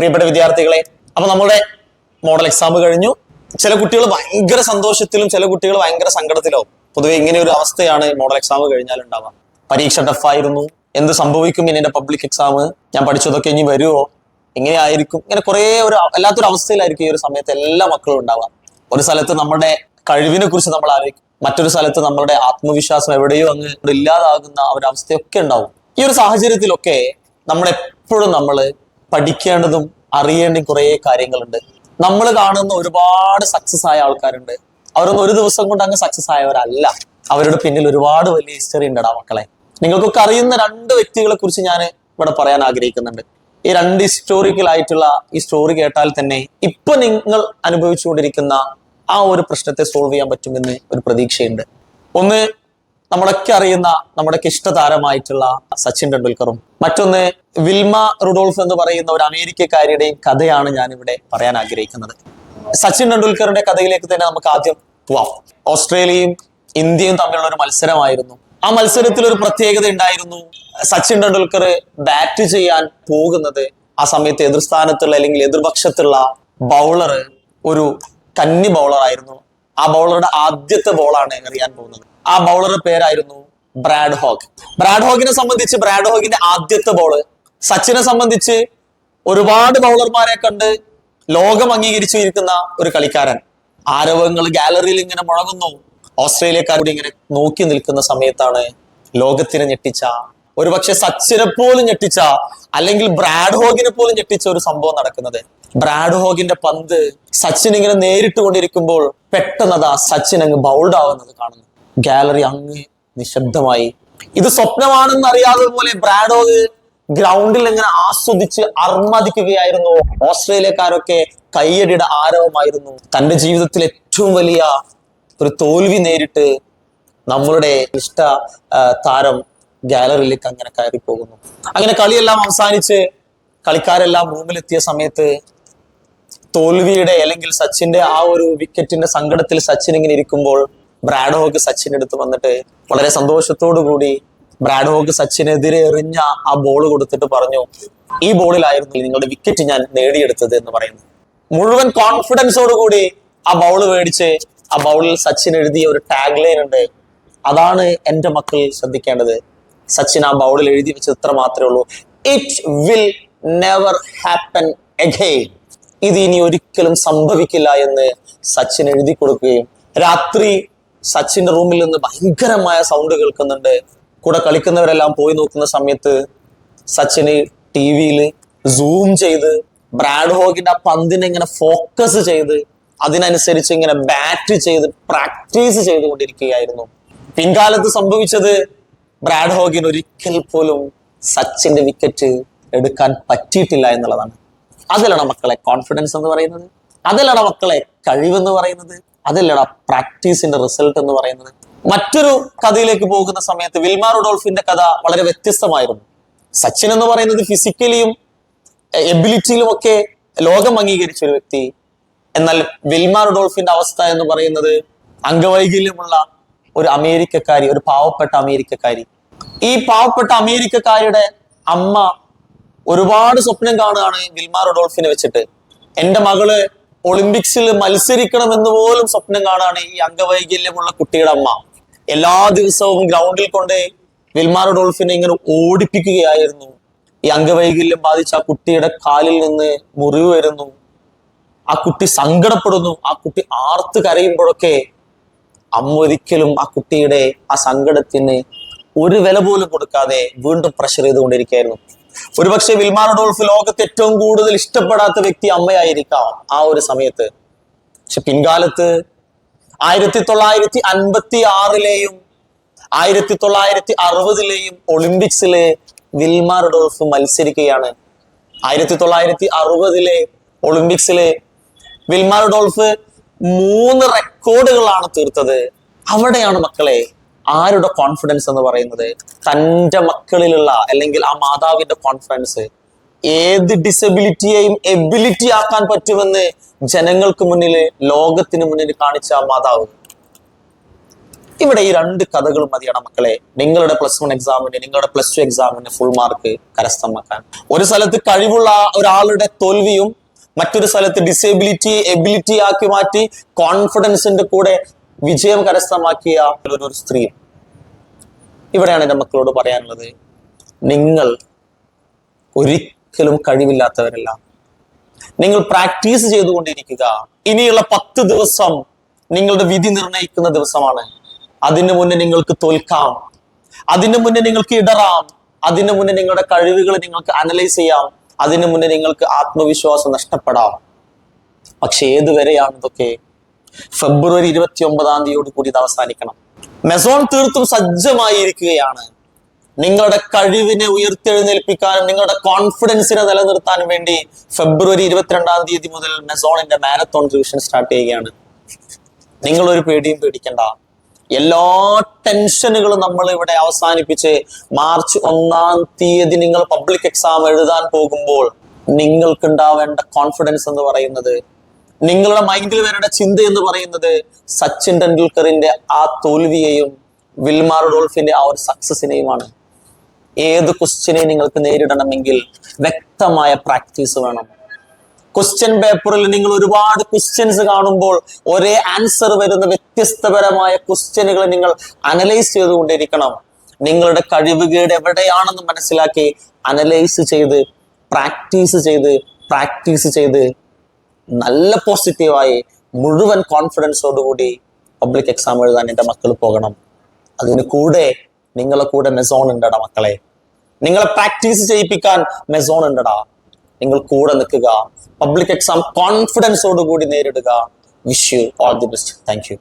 പ്രിയപ്പെട്ട വിദ്യാർത്ഥികളെ, അപ്പൊ നമ്മുടെ മോഡൽ എക്സാം കഴിഞ്ഞു. ചില കുട്ടികൾ ഭയങ്കര സന്തോഷത്തിലും ചില കുട്ടികൾ ഭയങ്കര സങ്കടത്തിലോ. പൊതുവെ ഇങ്ങനെ ഒരു അവസ്ഥയാണ് മോഡൽ എക്സാം കഴിഞ്ഞാൽ ഉണ്ടാവാം. പരീക്ഷ ടഫായിരുന്നു, എന്ത് സംഭവിക്കും ഇനി എന്റെ പബ്ലിക് എക്സാം, ഞാൻ പഠിച്ചതൊക്കെ ഇനി വരുമോ, എങ്ങനെയായിരിക്കും, ഇങ്ങനെ കുറെ വല്ലാത്തൊരു അവസ്ഥയിലായിരിക്കും ഈ ഒരു സമയത്ത് എല്ലാ മക്കളും ഉണ്ടാവാം. ഒരു സ്ഥലത്ത് നമ്മുടെ കഴിവിനെ കുറിച്ച് നമ്മൾ ആലോചിക്കും, മറ്റൊരു സ്ഥലത്ത് നമ്മളുടെ ആത്മവിശ്വാസം എവിടെയോ അങ്ങ് ഇല്ലാതാകുന്ന ഒരവസ്ഥയൊക്കെ ഉണ്ടാവും. ഈ ഒരു സാഹചര്യത്തിലൊക്കെ നമ്മളെപ്പോഴും നമ്മൾ പഠിക്കേണ്ടതും അറിയേണ്ടതും കുറേ കാര്യങ്ങളുണ്ട്. നമ്മൾ കാണുന്ന ഒരുപാട് സക്സസ് ആയ ആൾക്കാരുണ്ട്. അവരൊന്നും ഒരു ദിവസം കൊണ്ട് അങ്ങ് സക്സസ് ആയവരല്ല. അവരുടെ പിന്നിൽ ഒരുപാട് വലിയ ഹിസ്റ്ററി ഉണ്ടടാ മക്കളെ. നിങ്ങൾക്കൊക്കെ അറിയുന്ന രണ്ട് വ്യക്തികളെ കുറിച്ച് ഞാൻ ഇവിടെ പറയാൻ ആഗ്രഹിക്കുന്നുണ്ട്. ഈ രണ്ട് ഹിസ്റ്റോറിക്കൽ ആയിട്ടുള്ള ഈ സ്റ്റോറി കേട്ടാൽ തന്നെ ഇപ്പൊ നിങ്ങൾ അനുഭവിച്ചുകൊണ്ടിരിക്കുന്ന ആ ഒരു പ്രശ്നത്തെ സോൾവ് ചെയ്യാൻ പറ്റുമെന്ന് ഒരു പ്രതീക്ഷയുണ്ട്. ഒന്ന്, നമ്മളൊക്കെ അറിയുന്ന നമ്മുടെ ഇഷ്ടതാരമായിട്ടുള്ള സച്ചിൻ ടെണ്ടുൽക്കറും, മറ്റൊന്ന് വിൽമ റുഡോൾഫ് എന്ന് പറയുന്ന ഒരു അമേരിക്കക്കാരിയുടെയും കഥയാണ് ഞാൻ ഇവിടെ പറയാൻ ആഗ്രഹിക്കുന്നത്. സച്ചിൻ ടെണ്ടുൽക്കറിന്റെ കഥയിലേക്ക് തന്നെ നമുക്ക് ആദ്യം പോവാം. ഓസ്ട്രേലിയയും ഇന്ത്യയും തമ്മിലുള്ള ഒരു മത്സരമായിരുന്നു. ആ മത്സരത്തിൽ ഒരു പ്രത്യേകത ഉണ്ടായിരുന്നു. സച്ചിൻ ടെണ്ടുൽക്കർ ബാറ്റ് ചെയ്യാൻ പോകുന്നത് ആ സമയത്ത് എതിർസ്ഥാനത്തുള്ള അല്ലെങ്കിൽ എതിർപക്ഷത്തുള്ള ബൗളർ ഒരു കന്നി ബൗളർ ആയിരുന്നു. ആ ബൗളറുടെ ആദ്യത്തെ ബോളാണ് എറിയാൻ പോകുന്നത്. ആ ബൗളറുടെ പേരായിരുന്നു ബ്രാഡ് ഹോഗ്. ബ്രാഡ് ഹോഗിനെ സംബന്ധിച്ച് ബ്രാഡ് ഹോഗിന്റെ ആദ്യത്തെ ബോള്, സച്ചിനെ സംബന്ധിച്ച് ഒരുപാട് ബൗളർമാരെ കണ്ട് ലോകം അംഗീകരിച്ചിരിക്കുന്ന ഒരു കളിക്കാരൻ. ആരവങ്ങൾ ഗാലറിയിൽ ഇങ്ങനെ മുഴങ്ങുന്നു. ഓസ്ട്രേലിയക്കാരോട് ഇങ്ങനെ നോക്കി നിൽക്കുന്ന സമയത്താണ് ലോകത്തിനെ ഞെട്ടിച്ച, ഒരുപക്ഷെ സച്ചിനെ പോലും ഞെട്ടിച്ച, അല്ലെങ്കിൽ ബ്രാഡ് ഹോഗിനെ പോലും ഞെട്ടിച്ച ഒരു സംഭവം നടക്കുന്നത്. ബ്രാഡ് ഹോഗിന്റെ പന്ത് സച്ചിൻ ഇങ്ങനെ നേരിട്ട് കൊണ്ടിരിക്കുമ്പോൾ പെട്ടെന്നതാ സച്ചിൻ അങ്ങ് ബൗൾഡ് ആവുന്നത് കാണുന്നു. ഗാലറി അങ്ങ് നിശബ്ദമായി. ഇത് സ്വപ്നമാണെന്ന് അറിയാതെ പോലെ ബ്രാഡ് ഹോഗ് ഗ്രൗണ്ടിൽ ഇങ്ങനെ ആസ്വദിച്ച് അർമാദിക്കുകയായിരുന്നു. ഓസ്ട്രേലിയക്കാരൊക്കെ കയ്യടിയുടെ ആരവമായിരുന്നു. തന്റെ ജീവിതത്തിൽ ഏറ്റവും വലിയ ഒരു തോൽവി നേരിട്ട് നമ്മളുടെ ഇഷ്ട താരം ഗാലറിയിലേക്ക് അങ്ങനെ കയറി പോകുന്നു. അങ്ങനെ കളിയെല്ലാം അവസാനിച്ച് കളിക്കാരെല്ലാം റൂമിലെത്തിയ സമയത്ത് തോൽവിയുടെ അല്ലെങ്കിൽ സച്ചിന്റെ ആ ഒരു വിക്കറ്റിന്റെ സങ്കടത്തിൽ സച്ചിൻ ഇങ്ങനെ ഇരിക്കുമ്പോൾ ബ്രാഡ് ഹോഗ് സച്ചിൻ എടുത്ത് വന്നിട്ട് വളരെ സന്തോഷത്തോടു കൂടി ബ്രാഡ് ഹോഗ് സച്ചിനെതിരെ എറിഞ്ഞ ആ ബോൾ കൊടുത്തിട്ട് പറഞ്ഞു, ഈ ബോളിലായിരുന്നു നിങ്ങളുടെ വിക്കറ്റ് ഞാൻ നേടിയെടുത്തത് എന്ന് പറയുന്നു. മുഴുവൻ കോൺഫിഡൻസോട് കൂടി ആ ബൗള് മേടിച്ച് ആ ബൗളിൽ സച്ചിൻ എഴുതിയ ഒരു ടാഗ് ലൈൻ ഉണ്ട്. അതാണ് എന്റെ മക്കൾ ശ്രദ്ധിക്കേണ്ടത്. സച്ചിൻ ആ ബൗളിൽ എഴുതി വെച്ചത് ഇത്ര മാത്രമേ ഉള്ളൂ: it will never happen again. ഇത് ഇനി ഒരിക്കലും സംഭവിക്കില്ല എന്ന് സച്ചിൻ എഴുതി കൊടുക്കുകയും, രാത്രി സച്ചിന്റെ റൂമിൽ നിന്ന് ഭയങ്കരമായ സൗണ്ട് കേൾക്കുന്നുണ്ട്. കൂടെ കളിക്കുന്നവരെല്ലാം പോയി നോക്കുന്ന സമയത്ത് സച്ചിന് ടിവിയിൽ സൂം ചെയ്ത് ബ്രാഡ് ഹോഗിന്റെ ആ പന്തിനെ ഇങ്ങനെ ഫോക്കസ് ചെയ്ത് അതിനനുസരിച്ച് ഇങ്ങനെ ബാറ്റ് ചെയ്ത് പ്രാക്ടീസ് ചെയ്തുകൊണ്ടിരിക്കുകയായിരുന്നു. പിൻകാലത്ത് സംഭവിച്ചത് ബ്രാഡ് ഹോഗിന് ഒരിക്കൽ പോലും സച്ചിന്റെ വിക്കറ്റ് എടുക്കാൻ പറ്റിയിട്ടില്ല എന്നുള്ളതാണ്. അതിലാണ് മക്കളെ കോൺഫിഡൻസ് എന്ന് പറയുന്നത്, അതിലാണ് മക്കളെ കഴിവെന്ന് പറയുന്നത്, അതിലടാ പ്രാക്ടീസിന്റെ റിസൾട്ട് എന്ന് പറയുന്നത്. മറ്റൊരു കഥയിലേക്ക് പോകുന്ന സമയത്ത് വിൽമ റുഡോൾഫിന്റെ കഥ വളരെ വ്യത്യസ്തമായിരുന്നു. സച്ചിൻ എന്ന് പറയുന്നത് ഫിസിക്കലിയും എബിലിറ്റിയിലും ഒക്കെ ലോകം അംഗീകരിച്ച ഒരു വ്യക്തി. എന്നാൽ വിൽമ റുഡോൾഫിന്റെ അവസ്ഥ എന്ന് പറയുന്നത് അംഗവൈകല്യമുള്ള ഒരു അമേരിക്കക്കാരി, ഒരു പാവപ്പെട്ട അമേരിക്കക്കാരി. ഈ പാവപ്പെട്ട അമേരിക്കക്കാരിയുടെ അമ്മ ഒരുപാട് സ്വപ്നം കാണുകയാണ് വിൽമ റുഡോൾഫിനെ വെച്ചിട്ട്. എന്റെ മകള് ഒളിമ്പിക്സിൽ മത്സരിക്കണമെന്ന് പോലും സ്വപ്നം കാണുകയാണ് ഈ അംഗവൈകല്യമുള്ള കുട്ടിയുടെ അമ്മ. എല്ലാ ദിവസവും ഗ്രൗണ്ടിൽ കൊണ്ട് വിൽമ റുഡോൾഫിനെ ഇങ്ങനെ ഓടിപ്പിക്കുകയായിരുന്നു. ഈ അംഗവൈകല്യം ബാധിച്ച ആ കുട്ടിയുടെ കാലിൽ നിന്ന് മുറിവ് വരുന്നു. ആ കുട്ടി സങ്കടപ്പെടുന്നു. ആ കുട്ടി ആർത്ത് കരയുമ്പോഴൊക്കെ അമ്മ ഒരിക്കലും ആ കുട്ടിയുടെ ആ സങ്കടത്തിന് ഒരു വില പോലും കൊടുക്കാതെ വീണ്ടും പ്രഷർ ചെയ്തുകൊണ്ടിരിക്കുകയായിരുന്നു. ഒരുപക്ഷെ വിൽമ റുഡോൾഫ് ലോകത്ത് ഏറ്റവും കൂടുതൽ ഇഷ്ടപ്പെടാത്ത വ്യക്തി അമ്മയായിരിക്കാം ആ ഒരു സമയത്ത്. പക്ഷെ പിൻകാലത്ത് 1956-ലെയും 1960-ലെയും ഒളിമ്പിക്സിലെ വിൽമ റുഡോൾഫ് മത്സരിക്കുകയാണ്. 1960-ലെ ഒളിമ്പിക്സിലെ വിൽമ റുഡോൾഫ് 3 റെക്കോർഡുകളാണ് തീർത്തത്. അവിടെയാണ് മക്കളെ ആരുടെ കോൺഫിഡൻസ് എന്ന് പറയുന്നത്? തൻ്റെ മക്കളിലുള്ള അല്ലെങ്കിൽ ആ മാതാവിന്റെ കോൺഫിഡൻസ്. ഏത് ഡിസബിലിറ്റിയെയും എബിലിറ്റി ആക്കാൻ പറ്റുമെന്ന് ജനങ്ങൾക്ക് മുന്നിൽ, ലോകത്തിന് മുന്നിൽ കാണിച്ച ആ മാതാവ്. ഇവിടെ ഈ രണ്ട് കഥകളും മതിയാണ് മക്കളെ നിങ്ങളുടെ +1 എക്സാമിന്, നിങ്ങളുടെ +2 എക്സാമിന് ഫുൾ മാർക്ക് കരസ്ഥമാക്കാൻ. ഒരു സ്ഥലത്ത് കഴിവുള്ള ഒരാളുടെ തോൽവിയും മറ്റൊരു സ്ഥലത്ത് ഡിസേബിലിറ്റി എബിലിറ്റി ആക്കി മാറ്റി കോൺഫിഡൻസിന്റെ കൂടെ വിജയം കരസ്ഥമാക്കിയ ഒരു സ്ത്രീ. ഇവിടെയാണ് എന്റെ മക്കളോട് പറയാനുള്ളത്, നിങ്ങൾ ഒരിക്കലും കഴിവില്ലാത്തവരല്ല. നിങ്ങൾ പ്രാക്ടീസ് ചെയ്തുകൊണ്ടിരിക്കുക. ഇനിയുള്ള 10 ദിവസം നിങ്ങളുടെ വിധി നിർണയിക്കുന്ന ദിവസമാണ്. അതിനു മുന്നേ നിങ്ങൾക്ക് തോൽക്കാം, അതിനു മുന്നേ നിങ്ങൾക്ക് ഇടറാം, അതിനു മുന്നേ നിങ്ങളുടെ കഴിവുകൾ നിങ്ങൾക്ക് അനലൈസ് ചെയ്യാം, അതിനു മുന്നേ നിങ്ങൾക്ക് ആത്മവിശ്വാസം നഷ്ടപ്പെടാം. പക്ഷെ ഏതുവരെയാണ് ഇതൊക്കെ? ഫെബ്രുവരി 29 കൂടി ഇത് അവസാനിക്കണം. മെസോൺ തീർത്തും സജ്ജമായിരിക്കുകയാണ്. നിങ്ങളുടെ കഴിവിനെ ഉയർത്തെഴുന്നേൽപ്പിക്കാനും നിങ്ങളുടെ കോൺഫിഡൻസിനെ നിലനിർത്താനും വേണ്ടി ഫെബ്രുവരി 22 മുതൽ മെസോണിന്റെ മാരത്തോൺ റിവിഷൻ സ്റ്റാർട്ട് ചെയ്യുകയാണ്. നിങ്ങളൊരു പേടിയും പേടിക്കണ്ട. എല്ലാ ടെൻഷനുകളും നമ്മൾ ഇവിടെ അവസാനിപ്പിച്ച് മാർച്ച് 1 നിങ്ങൾ പബ്ലിക് എക്സാം എഴുതാൻ പോകുമ്പോൾ നിങ്ങൾക്ക് ഉണ്ടാവേണ്ട കോൺഫിഡൻസ് എന്ന് പറയുന്നത്, നിങ്ങളുടെ മൈൻഡിൽ വരേണ്ട ചിന്ത എന്ന് പറയുന്നത് സച്ചിൻ ടെണ്ടുൽക്കറിന്റെ ആ തോൽവിയെയും വിൽമാ റുഡോൾഫിന്റെ ആ ഒരു സക്സസിനെയുമാണ്. ഏത് ക്വസ്റ്റ്യനെ നിങ്ങൾക്ക് നേരിടണമെങ്കിൽ വ്യക്തമായ പ്രാക്ടീസ് വേണം. ക്വസ്റ്റ്യൻ പേപ്പറിൽ നിങ്ങൾ ഒരുപാട് ക്വസ്റ്റ്യൻസ് കാണുമ്പോൾ ഒരേ ആൻസർ വരുന്ന വ്യത്യസ്തപരമായ ക്വസ്റ്റ്യനുകൾ നിങ്ങൾ അനലൈസ് ചെയ്തുകൊണ്ടിരിക്കണം. നിങ്ങളുടെ കഴിവുകേട് എവിടെയാണെന്ന് മനസ്സിലാക്കി അനലൈസ് ചെയ്ത് പ്രാക്ടീസ് ചെയ്ത് നല്ല പോസിറ്റീവായി മുഴുവൻ കോൺഫിഡൻസോടുകൂടി പബ്ലിക് എക്സാം എഴുതാൻ എൻ്റെ മക്കൾ പോകണം. അതിന് കൂടെ നിങ്ങളെ കൂടെ മെസോൺ ഉണ്ടടാ മക്കളെ. നിങ്ങളെ പ്രാക്ടീസ് ചെയ്യിപ്പിക്കാൻ മെസോൺ ഉണ്ടടാ. നിങ്ങൾ കൂടെ നിൽക്കുക, പബ്ലിക് എക്സാം കോൺഫിഡൻസോടുകൂടി നേരിടുക. Wish you all the best. Thank you.